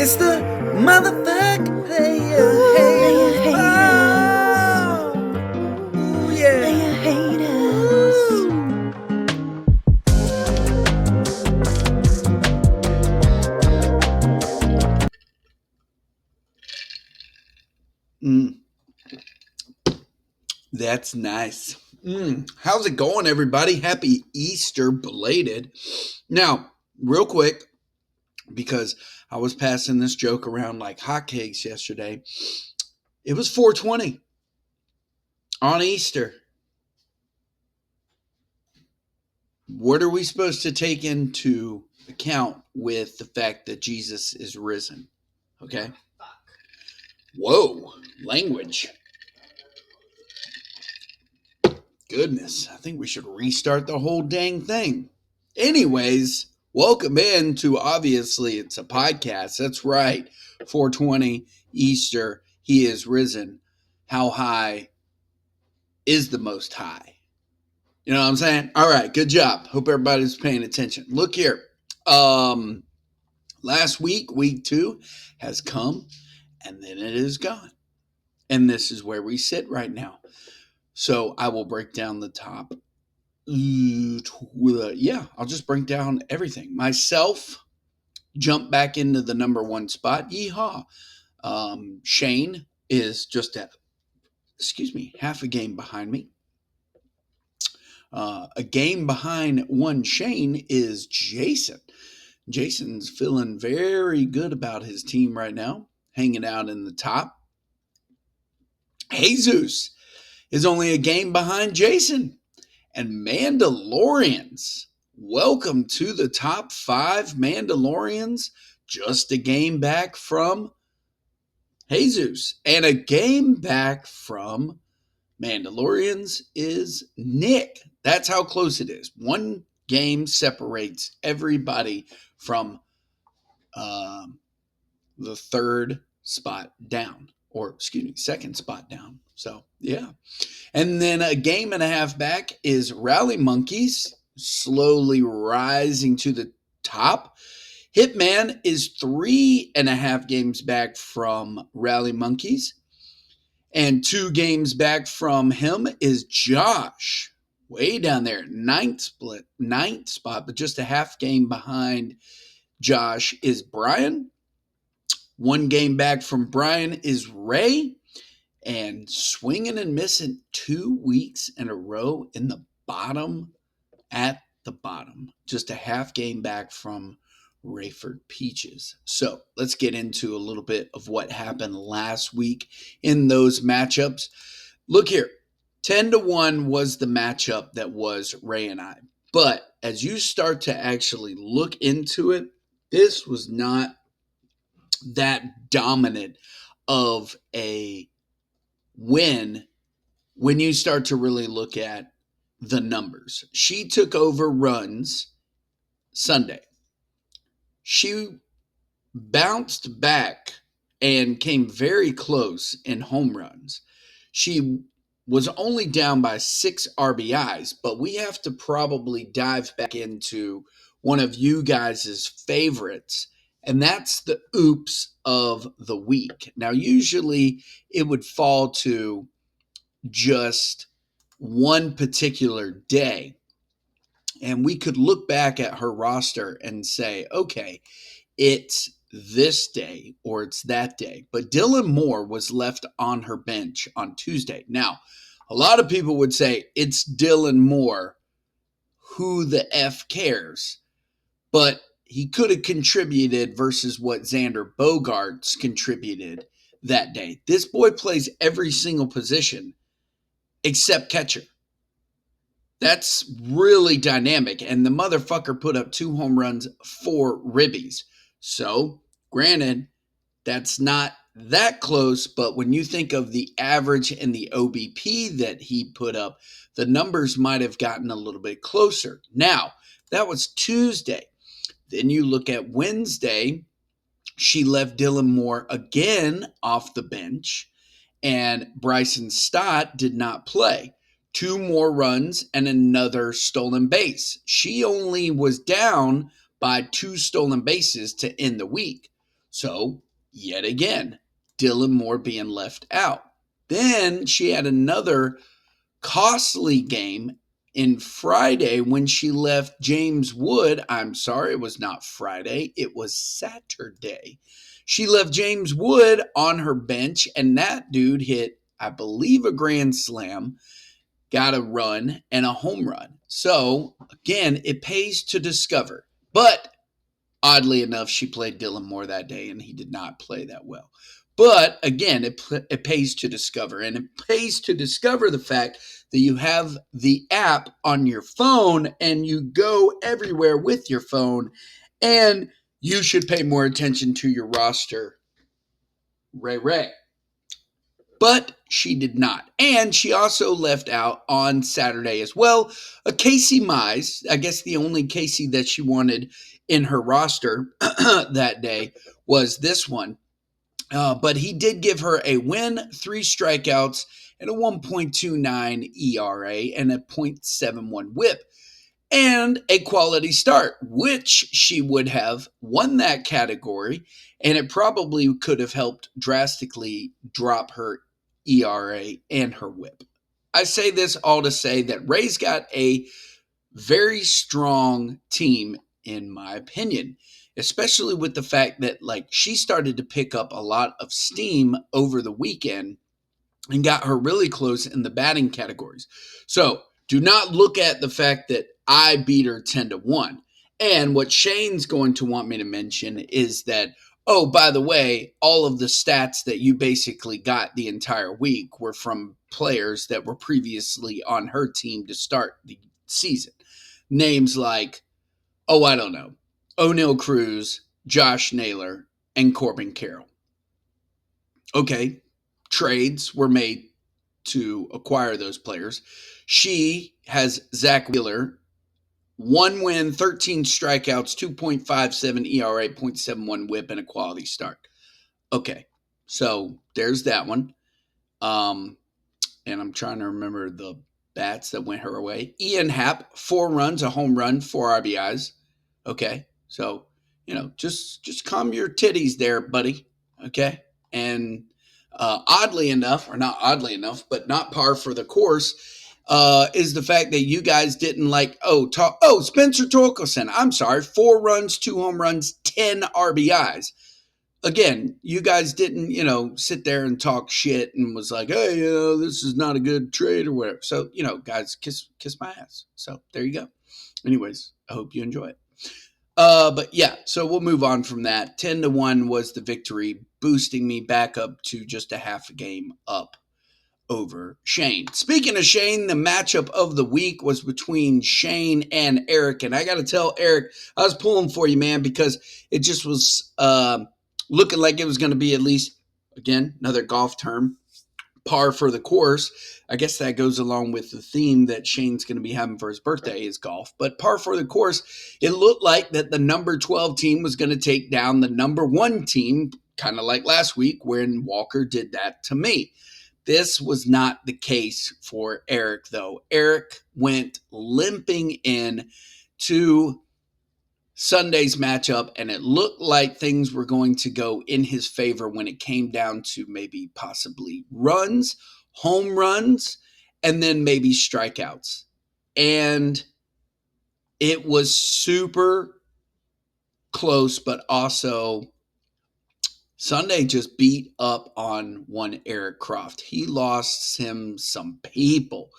It's the motherfucking player haters. Oh, yeah. Player haters. That's nice. How's it going, everybody? Happy Easter belated. Now, real quick, because I was passing this joke around like hotcakes yesterday. It was 420 on Easter. What are we supposed to take into account with the fact that Jesus is risen? Okay. Whoa, language. Goodness, I think we should restart the whole dang thing. Anyways, welcome in to Obviously It's a Podcast. That's right. 420 Easter. He is risen. How high is the Most High? You know what I'm saying? All right, good job. Hope everybody's paying attention. Look here. Last week, week 2, has come, and then it is gone. And this is where we sit right now. So I will break down the top. I'll just break down everything. Myself, jump back into the number 1 spot. Yeehaw. Shane is just half a game behind me. A game behind one Shane is Jason. Jason's feeling very good about his team right now, hanging out in the top. Jesus is only a game behind Jason. And Mandalorians, welcome to the top 5. Mandalorians, just a game back from Jesus. And a game back from Mandalorians is Nick. That's how close it is. One game separates everybody from the third spot down, second spot down. So, yeah. And then a game and a half back is Rally Monkeys, slowly rising to the top. Hitman is 3.5 games back from Rally Monkeys. And 2 games back from him is Josh, way down there, ninth spot, but just a half game behind Josh is Brian. 1 game back from Brian is Ray. And swinging and missing 2 weeks in a row in the bottom, at the bottom, just a half game back from Rayford Peaches. So let's get into a little bit of what happened last week in those matchups. Look here, 10-1 was the matchup that was Ray and I. But as you start to actually look into it, this was not that dominant of a win when you start to really look at the numbers. She took over runs Sunday. She bounced back and came very close in home runs. She was only down by 6 RBIs, but we have to probably dive back into one of you guys' favorites, and that's the oops of the week. Now, usually it would fall to just one particular day, and we could look back at her roster and say, okay, it's this day or it's that day. But Dylan Moore was left on her bench on Tuesday. Now, a lot of people would say it's Dylan Moore. Who the F cares? But he could have contributed versus what Xander Bogaerts contributed that day. This boy plays every single position except catcher. That's really dynamic. And the motherfucker put up 2 home runs, 4 ribbies. So, granted, that's not that close, but when you think of the average and the OBP that he put up, the numbers might have gotten a little bit closer. Now, that was Tuesday. Then you look at Wednesday, she left Dylan Moore again off the bench, and Bryson Stott did not play. 2 more runs and another stolen base. She only was down by 2 stolen bases to end the week. So, yet again, Dylan Moore being left out. Then she had another costly game in Friday when she left James Wood. I'm sorry, it was not Friday, it was Saturday. She left James Wood on her bench, and that dude hit, I believe, a grand slam, got a run, and a home run. So, again, it pays to discover. But oddly enough, she played Dylan Moore that day, and he did not play that well. But again, it pays to discover. And it pays to discover the fact that you have the app on your phone and you go everywhere with your phone. And you should pay more attention to your roster, Ray. But she did not. And she also left out on Saturday as well a Casey Mize, I guess the only Casey that she wanted in her roster that day was this one. But he did give her a win, 3 strikeouts, and a 1.29 ERA and a .71 whip and a quality start, which she would have won that category, and it probably could have helped drastically drop her ERA and her whip. I say this all to say that Ray's got a very strong team, in my opinion, especially with the fact that like she started to pick up a lot of steam over the weekend and got her really close in the batting categories. So do not look at the fact that I beat her 10-1. And what Shane's going to want me to mention is that, oh, by the way, all of the stats that you basically got the entire week were from players that were previously on her team to start the season. Names like, oh, I don't know, O'Neill Cruz, Josh Naylor, and Corbin Carroll. Okay, trades were made to acquire those players. She has Zach Wheeler, 1 win, 13 strikeouts, 2.57 ERA, .71 whip, and a quality start. Okay, so there's that one. And I'm trying to remember the bats that went her way. Ian Happ, 4 runs, a home run, 4 RBIs. Okay, so just calm your titties there, buddy. Okay, and oddly enough, or not oddly enough, but not par for the course, is the fact that you guys didn't like. Spencer Torkelson. I'm sorry, 4 runs, 2 home runs, 10 RBIs. Again, you guys didn't, sit there and talk shit and was like, hey, this is not a good trade or whatever. So, guys, kiss my ass. So there you go. Anyways, I hope you enjoy it. But yeah, so we'll move on from that. 10-1 was the victory, boosting me back up to just a half a game up over Shane. Speaking of Shane, the matchup of the week was between Shane and Eric. And I got to tell Eric, I was pulling for you, man, because it just was looking like it was going to be at least, again, another golf term, par for the course. I guess that goes along with the theme that Shane's going to be having for his birthday is golf. But par for the course, it looked like that the number 12 team was going to take down the number 1 team, kind of like last week when Walker did that to me. This was not the case for Eric, though. Eric went limping in to Sunday's matchup, and it looked like things were going to go in his favor when it came down to maybe possibly runs, home runs, and then maybe strikeouts. And it was super close, but also Sunday just beat up on one Eric Croft. He lost him some people.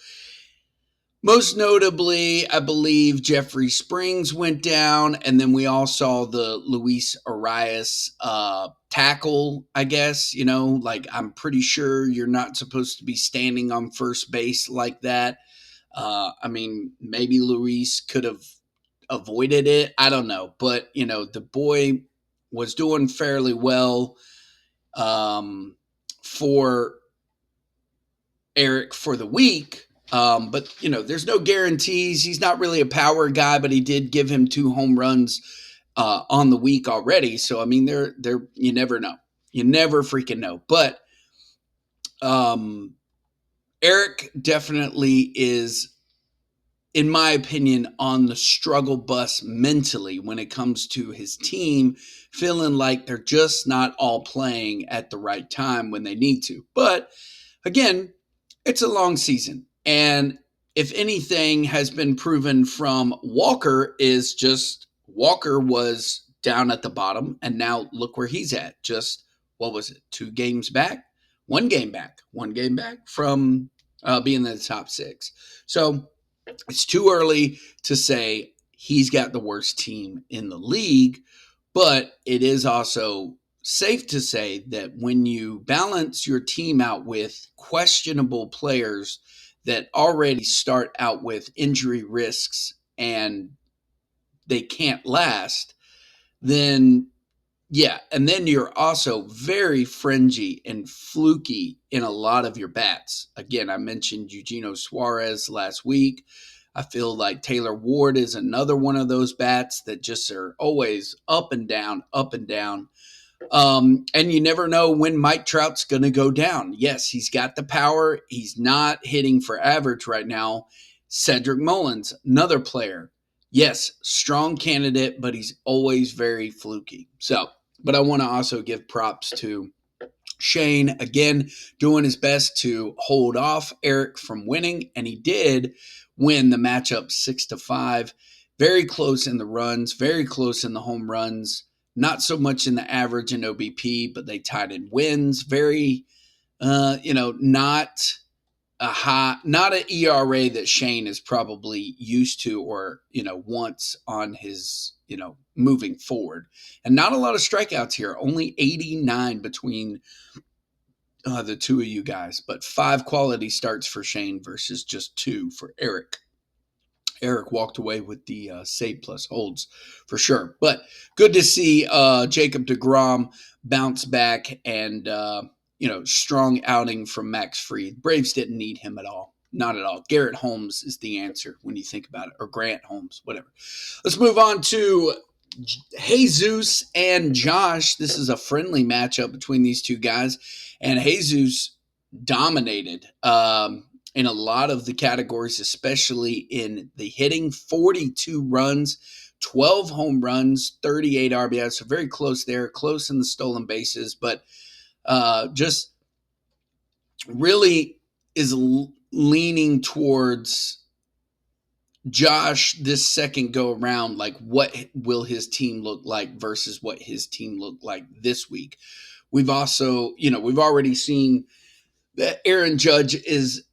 Most notably, I believe Jeffrey Springs went down, and then we all saw the Luis Arias tackle, I guess. I'm pretty sure you're not supposed to be standing on first base like that. Maybe Luis could have avoided it. I don't know. But, the boy was doing fairly well for Eric for the week. But there's no guarantees. He's not really a power guy, but he did give him 2 home runs on the week already. So they're you never know. You never freaking know. But Eric definitely is in my opinion, on the struggle bus mentally when it comes to his team, feeling like they're just not all playing at the right time when they need to. But again, it's a long season. And if anything has been proven from Walker is just Walker was down at the bottom and now look where he's at. Just what was it? 2 games back, 1 game back, 1 game back from being in the top 6. So it's too early to say he's got the worst team in the league, but it is also safe to say that when you balance your team out with questionable players that already start out with injury risks and they can't last, then yeah, and then you're also very fringy and fluky in a lot of your bats. Again, I mentioned Eugenio Suarez last week. I feel like Taylor Ward is another one of those bats that just are always up and down, up and down. And you never know when Mike Trout's going to go down. Yes, he's got the power. He's not hitting for average right now. Cedric Mullins, another player. Yes, strong candidate, but he's always very fluky. So, but I want to also give props to Shane, again, doing his best to hold off Eric from winning, and he did win the matchup 6-5. Very close in the runs, very close in the home runs, not so much in the average and OBP, but they tied in wins. Very, not not an ERA that Shane is probably used to or, wants on his, moving forward. And not a lot of strikeouts here, only 89 between the two of you guys, but 5 quality starts for Shane versus just 2 for Eric. Eric walked away with the save plus holds for sure. But good to see Jacob deGrom bounce back and, strong outing from Max Fried. Braves didn't need him at all. Not at all. Garrett Holmes is the answer when you think about it, or Grant Holmes, whatever. Let's move on to Jesus and Josh. This is a friendly matchup between these two guys, and Jesus dominated in a lot of the categories, especially in the hitting. 42 runs, 12 home runs, 38 RBIs, so very close there, close in the stolen bases, but just really is leaning towards Josh this second go around, like what will his team look like versus what his team looked like this week. We've also, we've already seen that Aaron Judge is,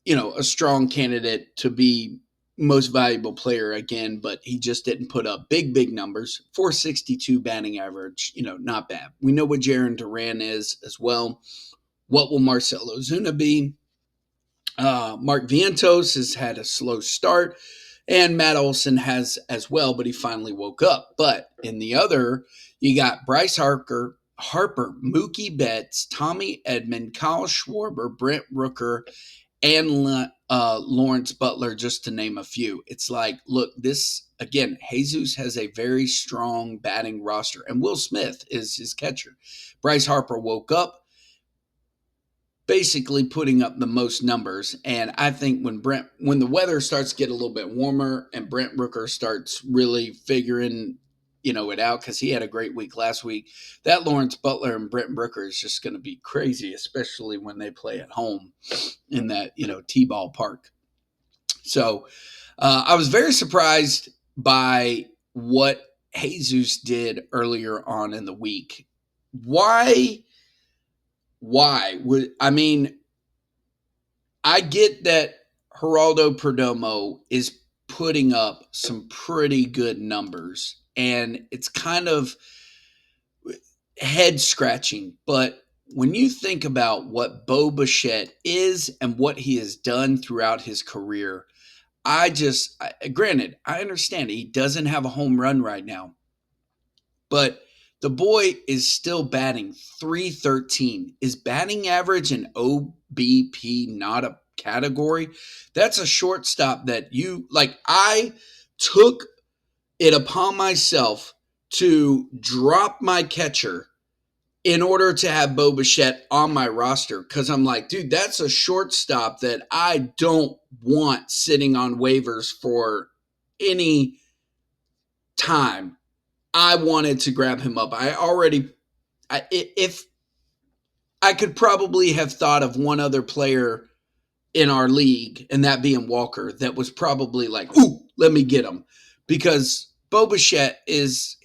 a strong candidate to be most valuable player again, but he just didn't put up big numbers. 462 batting average, not bad. We know what Jarren Duran is as well. What will Marcell Ozuna be? Mark Vientos has had a slow start, and Matt Olson has as well, but he finally woke up. But in the other, you got Bryce Harper, Mookie Betts, Tommy Edman, Kyle Schwarber, Brent Rooker, and Lawrence Butler, just to name a few. It's like, look, this, again, Jesus has a very strong batting roster, and Will Smith is his catcher. Bryce Harper woke up, basically putting up the most numbers. And I think when the weather starts to get a little bit warmer and Brent Rooker starts really figuring, it out, because he had a great week last week, that Lawrence Butler and Brent Rooker is just going to be crazy, especially when they play at home in that, T-ball park. So I was very surprised by what Jesus did earlier on in the week. Why would, I get that Geraldo Perdomo is putting up some pretty good numbers, and it's kind of head scratching. But when you think about what Bo Bichette is and what he has done throughout his career, granted, I understand he doesn't have a home run right now, but the boy is still batting .313. Is batting average and OBP not a category? That's a shortstop that I took it upon myself to drop my catcher in order to have Bo Bichette on my roster, because I'm like, dude, that's a shortstop that I don't want sitting on waivers for any time. I wanted to grab him up. If I could probably have thought of one other player in our league, and that being Walker, that was probably like, ooh, let me get him. Because Bo Bichette is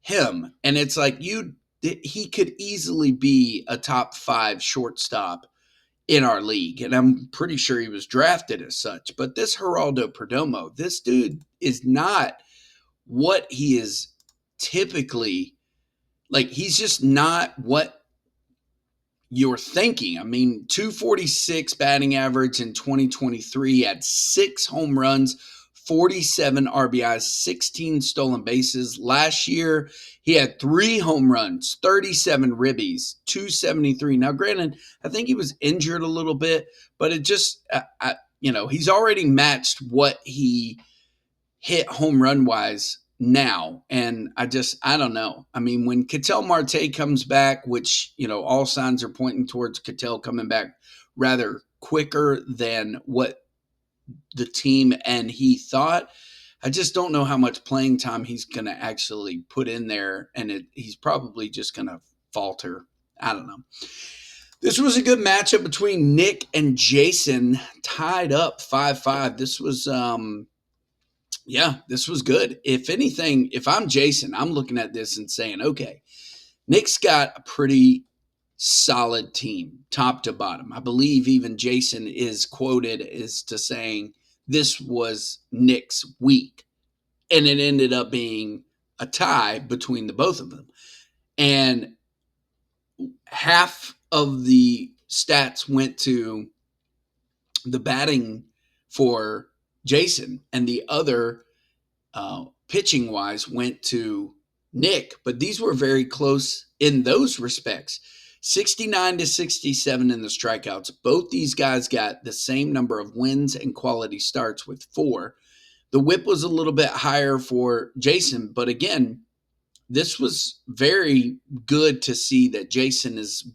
him. And it's like he could easily be a top 5 shortstop in our league. And I'm pretty sure he was drafted as such. But this Geraldo Perdomo, this dude is not what he is typically like. He's just not what you're thinking. I mean, 246 batting average in 2023, had 6 home runs, 47 RBIs, 16 stolen bases. Last year, he had 3 home runs, 37 ribbies, 273. Now, granted, I think he was injured a little bit, but it just, he's already matched what he hit home run wise now. And I don't know. I mean, when Ketel Marte comes back, which, all signs are pointing towards Ketel coming back rather quicker than what the team and he thought, I just don't know how much playing time he's going to actually put in there. And he's probably just going to falter. I don't know. This was a good matchup between Nick and Jason, tied up 5-5. This was, this was good. If anything, if I'm Jason, I'm looking at this and saying, okay, Nick's got a pretty solid team, top to bottom. I believe even Jason is quoted as to saying this was Nick's week. And it ended up being a tie between the both of them. And half of the stats went to the batting for Jason, and the other pitching wise went to Nick, but these were very close in those respects. 69 to 67 in the strikeouts. Both these guys got the same number of wins and quality starts with 4. The whip was a little bit higher for Jason, but again, this was very good to see that Jason is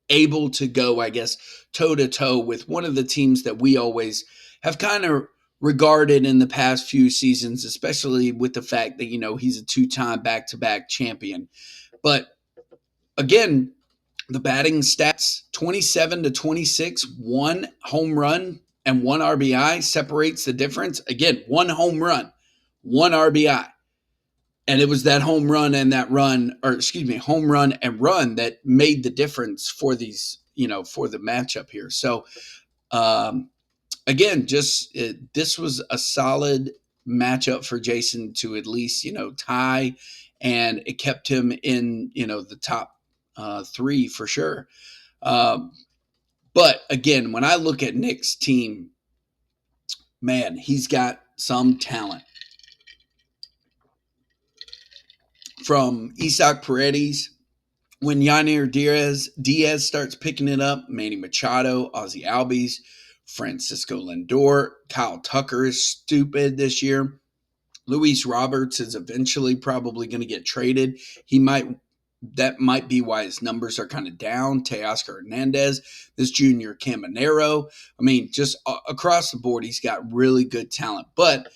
able to go, I guess, toe to toe with one of the teams that we always have kind of regarded in the past few seasons, especially with the fact that, he's a 2-time back-to-back champion. But again, the batting stats, 27 to 26, 1 home run and 1 RBI separates the difference. Again, 1 home run, 1 RBI. And it was that home run and home run and run that made the difference for these, for the matchup here. So, again, this was a solid matchup for Jason to at least, tie, and it kept him in, the top 3 for sure. But again, when I look at Nick's team, man, he's got some talent. From Isaac Paredes, when Yanir Diaz starts picking it up, Manny Machado, Ozzie Albies, Francisco Lindor, Kyle Tucker is stupid this year. Luis Roberts is eventually probably going to get traded. That might be why his numbers are kind of down. Teoscar Hernandez, this junior Caminero. I mean, just across the board, he's got really good talent. But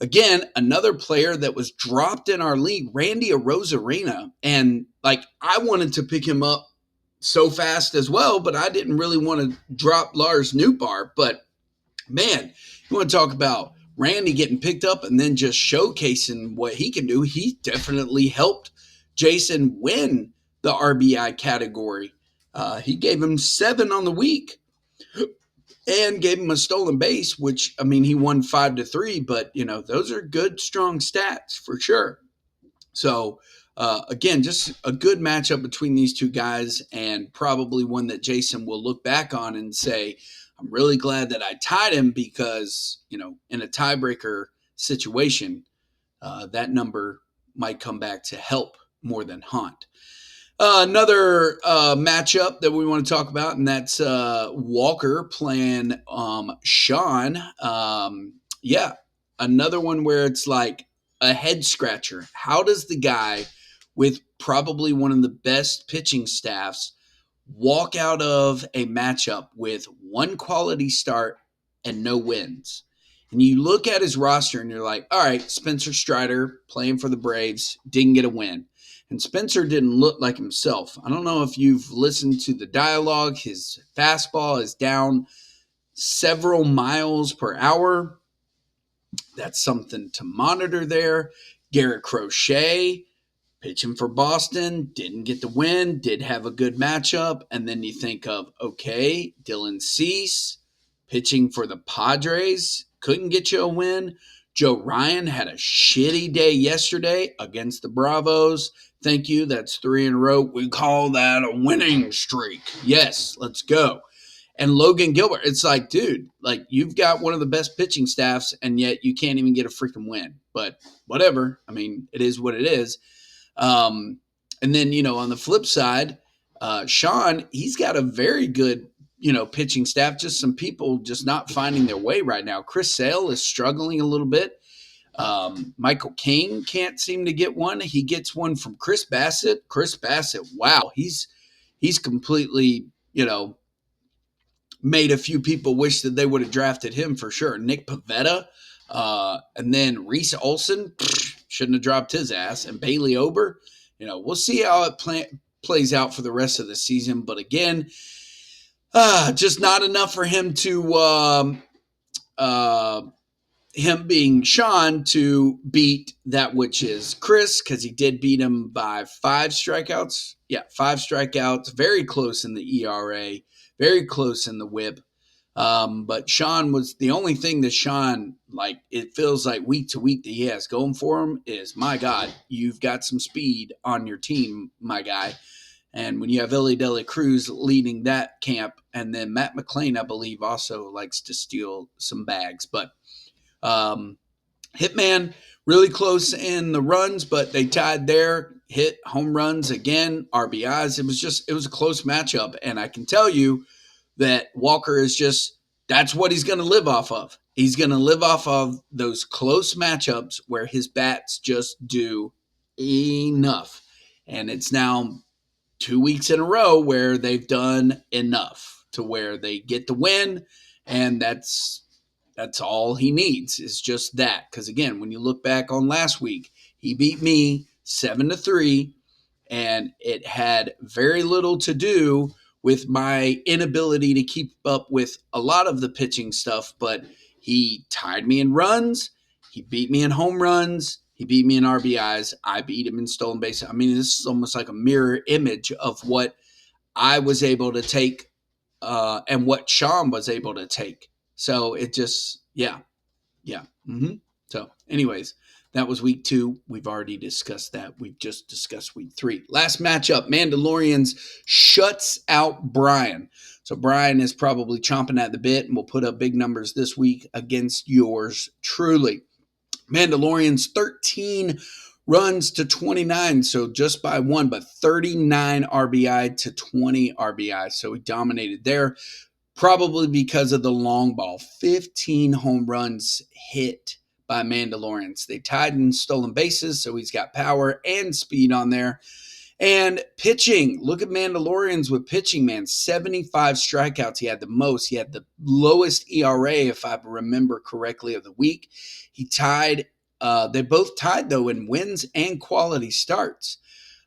again, another player that was dropped in our league, Randy Arozarena. And I wanted to pick him up so fast as well, but I didn't really want to drop Lars Nootbaar. But man, you want to talk about Randy getting picked up and then just showcasing what he can do. He definitely helped Jason win the RBI category. He gave him 7 on the week and gave him a stolen base, which, I mean, he won 5-3, but, those are good, strong stats for sure. So, again, just a good matchup between these two guys, and probably one that Jason will look back on and say, I'm really glad that I tied him because, in a tiebreaker situation, that number might come back to help more than haunt. Another matchup that we want to talk about, and that's Walker playing Sean. Another one where it's like a head scratcher. How does the guy with probably one of the best pitching staffs walk out of a matchup with one quality start and no wins. And you look at his roster and you're like, all right, Spencer Strider playing for the Braves didn't get a win. And Spencer didn't look like himself. I don't know if you've listened to the dialogue. His fastball is down several miles per hour. That's something to monitor there. Garrett Crochet, pitching for Boston, didn't get the win, did have a good matchup. And then you think of, okay, Dylan Cease, pitching for the Padres, couldn't get you a win. Joe Ryan had a shitty day yesterday against the Bravos. Thank you. That's 3 in a row. We call that a winning streak. Yes, let's go. And Logan Gilbert, it's like, dude, like you've got one of the best pitching staffs, and yet you can't even get a freaking win. But whatever. I mean, it is what it is. And then, on the flip side, Sean, he's got a very good, pitching staff. Just some people just not finding their way right now. Chris Sale is struggling a little bit. Michael King can't seem to get one. He gets one from Chris Bassett. Chris Bassett, wow, he's completely, made a few people wish that they would have drafted him for sure. Nick Pivetta, and then Reese Olson shouldn't have dropped his ass, and Bailey Ober. We'll see how it plays out for the rest of the season. But again, just not enough for him to him being Sean to beat that which is Chris, because he did beat him by 5 strikeouts. Yeah, 5 strikeouts, very close in the ERA, very close in the whip. But Sean was the only thing that Sean, like, it feels like week to week that he has going for him is, my God, you've got some speed on your team, my guy. And when you have Elly De La Cruz leading that camp, and then Matt McClain, I believe, also likes to steal some bags. But Hitman really close in the runs, but they tied there, hit home runs again, RBIs. It was a close matchup. And I can tell you that Walker is that's what he's going to live off of. He's going to live off of those close matchups where his bats just do enough. And it's now 2 weeks in a row where they've done enough to where they get the win. And that's all he needs is just that. Because again, when you look back on last week, he beat me 7-3, and it had very little to do with my inability to keep up with a lot of the pitching stuff. But he tied me in runs, he beat me in home runs, he beat me in RBIs, I beat him in stolen bases. I mean, this is almost like a mirror image of what I was able to take and what Sean was able to take. So it just, yeah. Mm-hmm. So anyways, that was week 2. We've already discussed that. We've just discussed week 3. Last matchup, Mandalorians shuts out Brian. So Brian is probably chomping at the bit and will put up big numbers this week against yours truly. Mandalorians 13 runs to 29, so just by 1, but 39 RBI to 20 RBI. So he dominated there. Probably because of the long ball. 15 home runs hit by Mandalorians. They tied in stolen bases, so he's got power and speed on there. And pitching. Look at Mandalorians with pitching, man. 75 strikeouts. He had the most. He had the lowest ERA, if I remember correctly, of the week. He tied. They both tied, though, in wins and quality starts.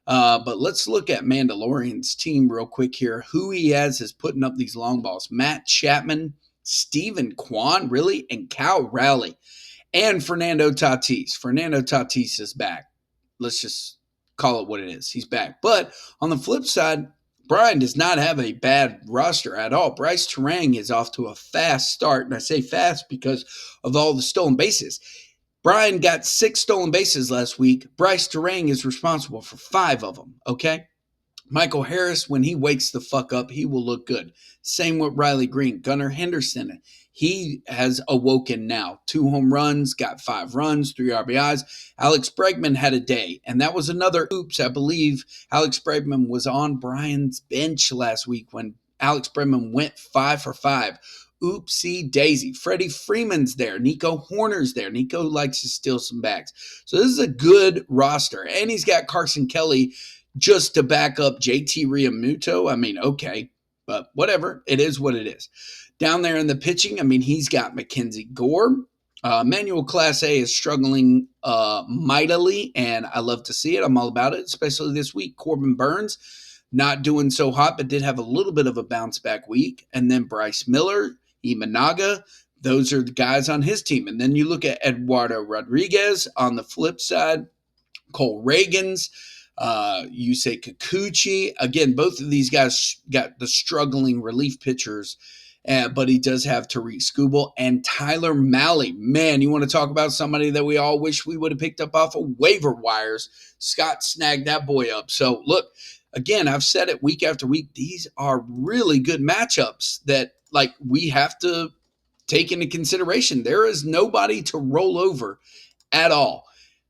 But let's look at Mandalorian's team real quick here. Who he has is putting up these long balls. Matt Chapman, Stephen Kwan, really, and Cal Raleigh, and Fernando Tatis. Fernando Tatis is back. Let's just call it what it is. He's back. But on the flip side, Brian does not have a bad roster at all. Bryce Terang is off to a fast start, and I say fast because of all the stolen bases. Brian got 6 stolen bases last week. Bryce Terang is responsible for 5 of them, okay? Michael Harris, when he wakes the fuck up, he will look good. Same with Riley Green. Gunnar Henderson, he has awoken now. 2 home runs, got 5 runs, 3 RBIs. Alex Bregman had a day, and that was another oops. I believe Alex Bregman was on Brian's bench last week when Alex Bregman went 5 for 5. Oopsie daisy. Freddie Freeman's there. Nico Horner's there. Nico likes to steal some bags. So this is a good roster. And he's got Carson Kelly just to back up JT Realmuto. I mean, okay, but whatever. It is what it is. Down there in the pitching, I mean, he's got Mackenzie Gore. Manuel Clase is struggling mightily, and I love to see it. I'm all about it, especially this week. Corbin Burns, not doing so hot, but did have a little bit of a bounce back week. And then Bryce Miller, Imanaga, those are the guys on his team. And then you look at Eduardo Rodriguez on the flip side, Cole Reagans, Yusei Kikuchi. Again, both of these guys got the struggling relief pitchers, but he does have Tariq Skubal and Tyler Mahle. Man, you want to talk about somebody that we all wish we would have picked up off of waiver wires. Scott snagged that boy up. So, look, again, I've said it week after week. These are really good matchups that, like, we have to take into consideration. There is nobody to roll over at all.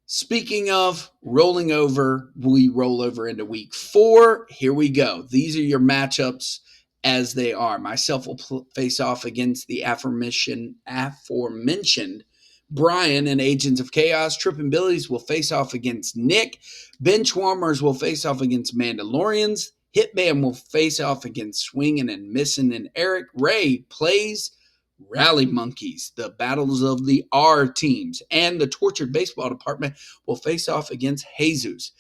Speaking of rolling over, we roll over into week 4. Here we go. These are your matchups as they are. Myself will face off against the aforementioned Brian and Agents of Chaos. Trippin' Billies will face off against Nick. Benchwarmers will face off against Mandalorians. Hitman will face off against Swingin' and Missin'. And Eric Ray plays Rally Monkeys, the battles of the R teams. And the Tortured Baseball Department will face off against Jesus.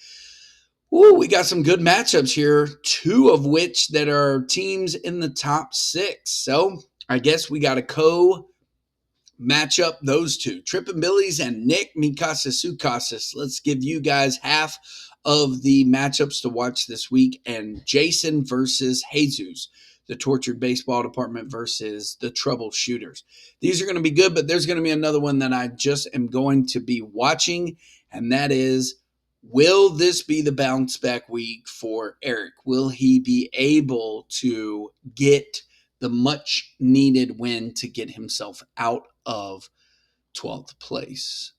Ooh, we got some good matchups here, 2 of which that are teams in the top 6. So I guess we got to match up those 2. Trippin' Billies and Nick Mikasa Sukasis. Let's give you guys half of the matchups to watch this week. And Jason versus Jesus, the Tortured Baseball Department versus the Troubleshooters. These are going to be good, but there's going to be another one that I just am going to be watching, and that is, will this be the bounce back week for Eric? Will he be able to get the much needed win to get himself out of 12th place?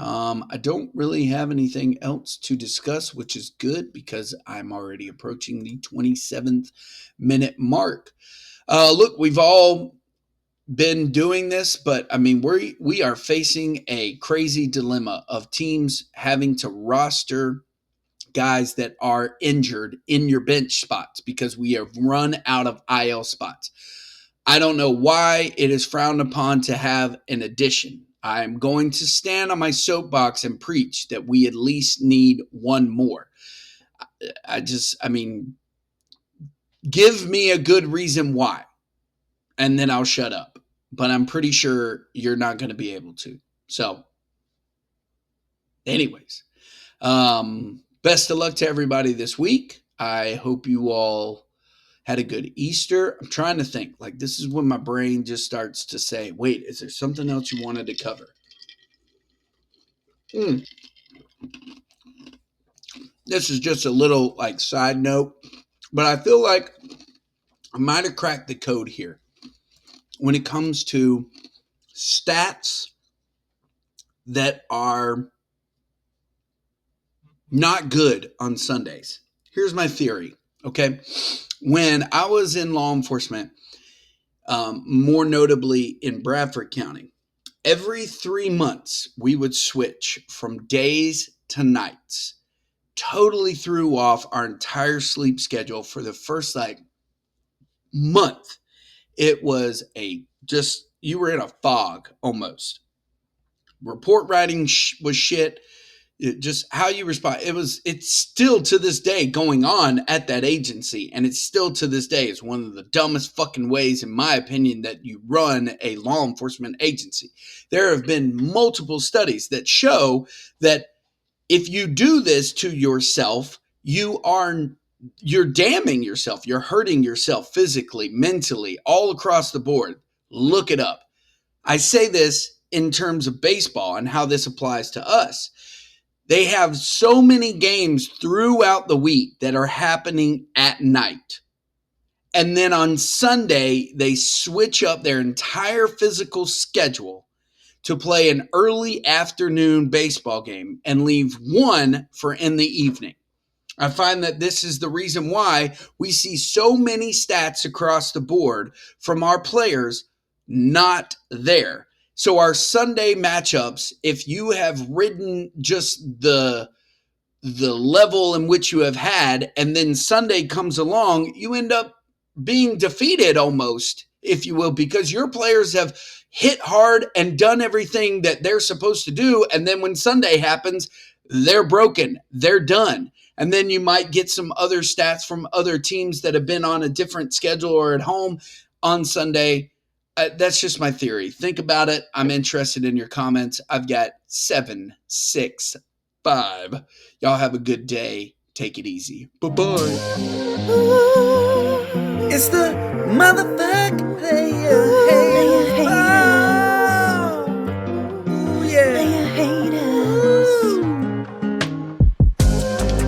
I don't really have anything else to discuss, which is good because I'm already approaching the 27th minute mark. Look, we've all been doing this, but I mean, we are facing a crazy dilemma of teams having to roster guys that are injured in your bench spots because we have run out of IL spots. I don't know why it is frowned upon to have an addition. I'm going to stand on my soapbox and preach that we at least need one more. I mean, give me a good reason why, and then I'll shut up. But I'm pretty sure you're not going to be able to. So, anyways, best of luck to everybody this week. I hope you all had a good Easter. I'm trying to think. Like, this is when my brain just starts to say, wait, is there something else you wanted to cover? This is just a little, like, side note. But I feel like I might have cracked the code here when it comes to stats that are not good on Sundays. Here's my theory, okay? When I was in law enforcement, more notably in Bradford County, every 3 months we would switch from days to nights. Totally threw off our entire sleep schedule for the first month. It was you were in a fog almost. Report writing was shit. Just how you respond. It's still to this day going on at that agency. And it's still to this day is one of the dumbest fucking ways, in my opinion, that you run a law enforcement agency. There have been multiple studies that show that if you do this to yourself, you're damning yourself. You're hurting yourself physically, mentally, all across the board. Look it up. I say this in terms of baseball and how this applies to us. They have so many games throughout the week that are happening at night. And then on Sunday, they switch up their entire physical schedule to play an early afternoon baseball game and leave one for in the evening. I find that this is the reason why we see so many stats across the board from our players not there. So our Sunday matchups, if you have ridden just the level in which you have had, and then Sunday comes along, you end up being defeated almost, if you will, because your players have hit hard and done everything that they're supposed to do. And then when Sunday happens, they're broken, they're done. And then you might get some other stats from other teams that have been on a different schedule or at home on Sunday. That's just my theory. Think about it. I'm interested in your comments. I've got 7, 6, 5. Y'all have a good day. Take it easy. Bye-bye. Ooh. It's the motherfucking player.